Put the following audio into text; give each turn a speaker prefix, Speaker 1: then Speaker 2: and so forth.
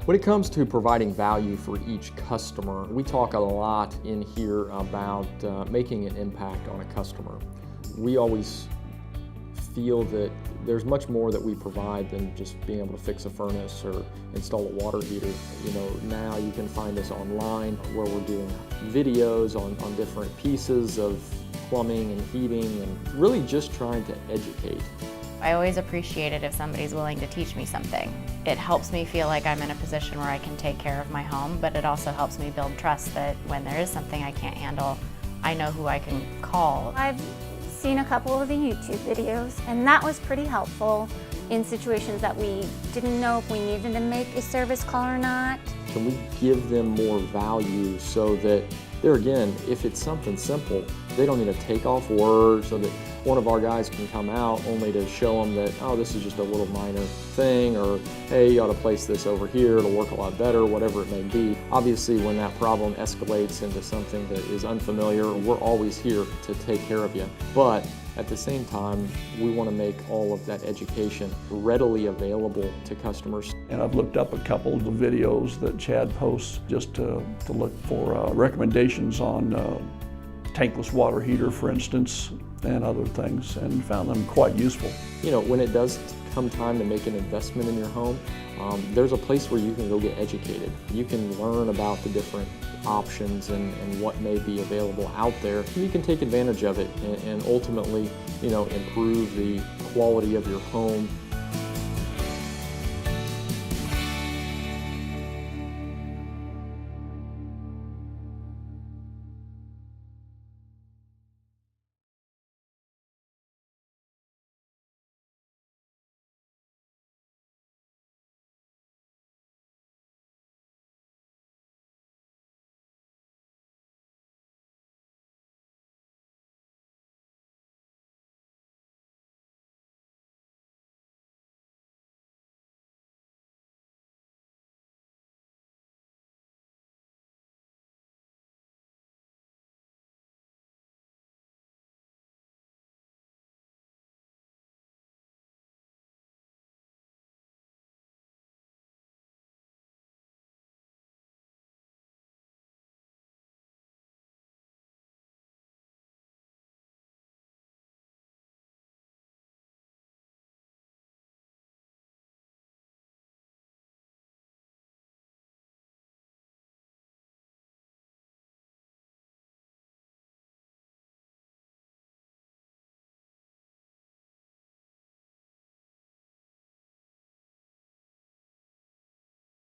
Speaker 1: When it comes to providing value for each customer, we talk a lot in here about making an impact on a customer. We always feel that there's much more that we provide than just being able to fix a furnace or install a water heater. Now you can find us online where we're doing videos on different pieces of plumbing and heating and really just trying to educate.
Speaker 2: I always appreciate it if somebody's willing to teach me something. It helps me feel like I'm in a position where I can take care of my home, but it also helps me build trust that when there is something I can't handle, I know who I can call.
Speaker 3: I've seen a couple of the YouTube videos, and that was pretty helpful in situations that we didn't know if we needed to make a service call or not.
Speaker 1: Can we give them more value so that, there again, if it's something simple, they don't need to take off work so that one of our guys can come out only to show them that, oh, this is just a little minor thing, or hey, you ought to place this over here, it'll work a lot better, whatever it may be. Obviously, when that problem escalates into something that is unfamiliar, we're always here to take care of you. But at the same time, we want to make all of that education readily available to customers.
Speaker 4: And I've looked up a couple of the videos that Chad posts just to look for recommendations on tankless water heater, for instance, and other things, and found them quite useful.
Speaker 1: When it does come time to make an investment in your home, there's a place where you can go get educated. You can learn about the different options and what may be available out there. You can take advantage of it and ultimately, improve the quality of your home